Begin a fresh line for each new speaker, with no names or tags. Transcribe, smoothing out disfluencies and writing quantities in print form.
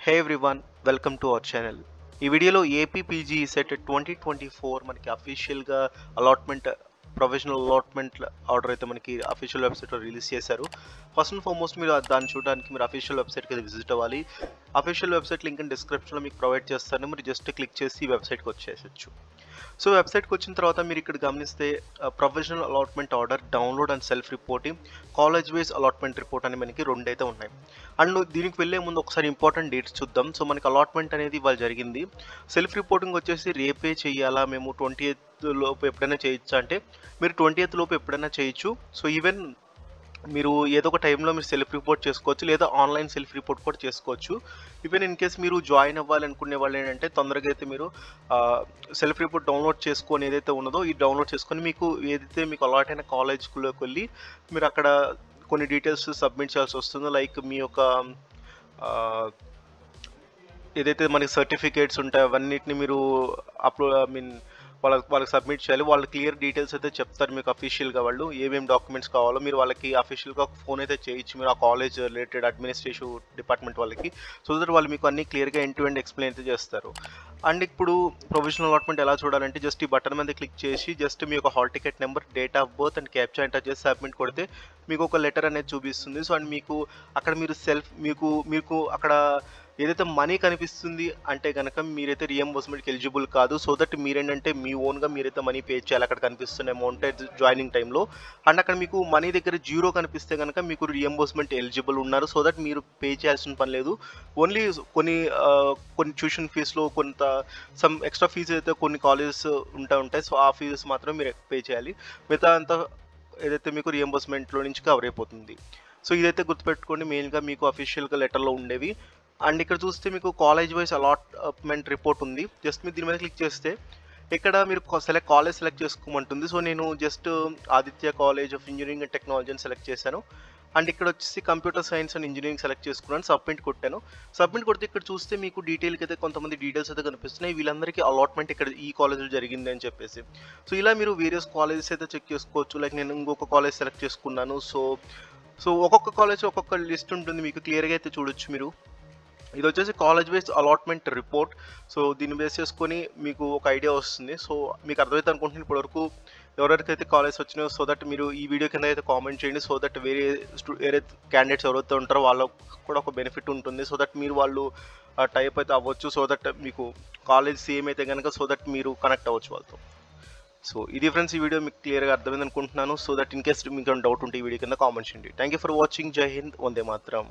Hey everyone, welcome to our channel. ఈ వీడియోలో AP PG set 2024 మనకి అఫీషియల్గా అలాట్మెంట్ ప్రొఫెషనల్ అలాట్మెంట్ ఆర్డర్ అయితే మనకి అఫీషియల్ వెబ్సైట్లో రిలీజ్ చేశారు. ఫస్ట్ అండ్ ఫార్మోస్ట్ మీరు దాన్ని చూడడానికి మీరు అఫీషియల్ వెబ్సైట్కి అయితే విజిట్ అవ్వాలి. అఫీషియల్ వెబ్సైట్ లింక్ డిస్క్రిప్షన్లో మీకు ప్రొవైడ్ చేస్తాను. మీరు జస్ట్ క్లిక్ చేసి ఈ వెబ్సైట్కి వచ్చేసచ్చు. సో వెబ్సైట్కి వచ్చిన తర్వాత మీరు ఇక్కడ గమనిస్తే professional allotment order, download and self reporting, college wise allotment report అని మనకి రెండు అయితే ఉన్నాయి. అండ్ దీనికి వెళ్ళే ముందు ఒకసారి ఇంపార్టెంట్ డేట్స్ చూద్దాం. సో మనకి అలాట్మెంట్ అనేది ఇవాళ జరిగింది. సెల్ఫ్ రిపోర్టింగ్ వచ్చేసి రేపే చేయాలా, మేము 20th లోపు ఎప్పుడైనా చేయొచ్చా అంటే మీరు 20th లోపు ఎప్పుడైనా చేయొచ్చు. సో ఈవెన్ మీరు ఏదో ఒక టైంలో మీరు సెల్ఫ్ రిపోర్ట్ చేసుకోవచ్చు, లేదా ఆన్లైన్ సెల్ఫ్ రిపోర్ట్ కూడా చేసుకోవచ్చు. ఈవెన్ ఇన్ కేస్ మీరు జాయిన్ అవ్వాలనుకునే వాళ్ళు ఏంటంటే తొందరగా అయితే మీరు సెల్ఫ్ రిపోర్ట్ డౌన్లోడ్ చేసుకొని ఏదైతే ఉన్నదో ఈ డౌన్లోడ్ చేసుకొని మీకు ఏదైతే మీకు అలాట్ అయిన కాలేజ్లోకి వెళ్ళి మీరు అక్కడ కొన్ని డీటెయిల్స్ సబ్మిట్ చేయాల్సి వస్తుందో, లైక్ మీ యొక్క ఏదైతే మనకి సర్టిఫికేట్స్ ఉంటాయో అవన్నిటిని మీరు వాళ్ళకి సబ్మిట్ చేయాలి. వాళ్ళు క్లియర్ డీటెయిల్స్ అయితే చెప్తారు మీకు అఫీషియల్గా. వాళ్ళు ఏమేమి డాక్యుమెంట్స్ కావాలో మీరు వాళ్ళకి అఫీషియల్గా ఒక ఫోన్ అయితే చేయొచ్చు మీరు ఆ కాలేజ్ రిలేటెడ్ అడ్మినిస్ట్రేటివ్ డిపార్ట్మెంట్ వాళ్ళకి. సో దట్ వాళ్ళు మీకు అన్ని క్లియర్గా ఎండ్ టు ఎండ్ ఎక్స్ప్లెయిన్ అయితే చేస్తారు. అండ్ ఇప్పుడు ప్రొవిజనల్ అలాట్మెంట్ ఎలా చూడాలంటే జస్ట్ ఈ బటన్ మీద క్లిక్ చేసి జస్ట్ మీ యొక్క hall ticket number, date of birth and captcha enter చేసి సబ్మిట్ కొడితే మీకు ఒక లెటర్ అనేది చూపిస్తుంది. సో అండ్ మీకు అక్కడ మీరు మీకు అక్కడ ఏదైతే మనీ కనిపిస్తుంది అంటే కనుక మీరైతే రియంబర్స్మెంట్కి ఎలిజిబుల్ కాదు. సో దట్ మీరేంటంటే మీ ఓన్గా మీరైతే మనీ పే చేయాలి అక్కడ కనిపిస్తున్న అమౌంట్ జాయినింగ్ టైంలో. అండ్ అక్కడ మీకు మనీ దగ్గర జీరో కనిపిస్తే కనుక మీకు రియంబర్స్మెంట్ ఎలిజిబుల్ ఉన్నారు. సో దట్ మీరు పే చేయాల్సిన పని లేదు. ఓన్లీ కొన్ని ట్యూషన్ ఫీజులో కొంత సమ్ ఎక్స్ట్రా ఫీజు అయితే కొన్ని కాలేజెస్ ఉంటాయి. సో ఆ ఫీజెస్ మాత్రం మీరు పే చేయాలి. మిగతా అంతా ఏదైతే మీకు రియంబర్స్మెంట్లో నుంచి కవర్ అయిపోతుంది. సో ఇదైతే గుర్తుపెట్టుకోండి, మెయిన్గా మీకు అఫీషియల్గా లెటర్లో ఉండేవి. అండ్ ఇక్కడ చూస్తే మీకు కాలేజ్ వైజ్ అలాట్మెంట్ రిపోర్ట్ ఉంది. జస్ట్ మీరు దీని మీద క్లిక్ చేస్తే ఇక్కడ మీరు కాలేజ్ సెలెక్ట్ చేసుకోమంటుంది. సో నేను just Aditya college of engineering and technology అని సెలెక్ట్ చేశాను. అండ్ ఇక్కడ వచ్చేసి computer science and engineering select చేసుకున్నాను. సబ్మిట్ కొట్టాను. సబ్మిట్ కొడితే ఇక్కడ చూస్తే మీకు డీటెయిల్కి అయితే కొంతమంది డీటెయిల్స్ అయితే కనిపిస్తున్నాయి. వీళ్ళందరికీ అలాట్మెంట్ ఇక్కడ ఈ కాలేజ్లో జరిగింది అని చెప్పేసి. సో ఇలా మీరు వేరియస్ కాలేజెస్ అయితే చెక్ చేసుకోవచ్చు. లైక్ నేను ఇంకొక కాలేజ్ సెలెక్ట్ చేసుకున్నాను. సో ఒక్కొక్క కాలేజ్ ఒక్కొక్క లిస్ట్ ఉంటుంది, మీకు క్లియర్గా అయితే చూడొచ్చు మీరు. ఇది వచ్చేసి college wise allotment report. So దీన్ని బేస్ చేసుకొని మీకు ఒక ఐడియా వస్తుంది. సో మీకు అర్థమైతే అనుకుంటున్నాను ఇప్పటివరకు ఎవరెవరికైతే కాలేజ్ వచ్చినాయో. సో దట్ మీరు ఈ వీడియో కింద అయితే కామెంట్ చేయండి. సో దట్ వేరే క్యాండిడేట్స్ ఎవరైతే ఉంటారో వాళ్ళకు కూడా ఒక బెనిఫిట్ ఉంటుంది. సో దట్ మీరు వాళ్ళు టైప్ అయితే అవ్వచ్చు. సో దట్ మీకు కాలేజ్ సేమ్ అయితే కనుక సో దట్ మీరు కనెక్ట్ అవ్వచ్చు వాళ్ళతో. సో ఇది ఫ్రెండ్స్, ఈ వీడియో మీకు క్లియర్గా అర్థమైంది అనుకుంటున్నాను. సో దట్ ఇన్ కేస్ మీకు డౌట్ ఉంటే ఈ వీడియో కింద కామెంట్ చేయండి. Thank you for watching. జై హింద్, వందే మాతరం.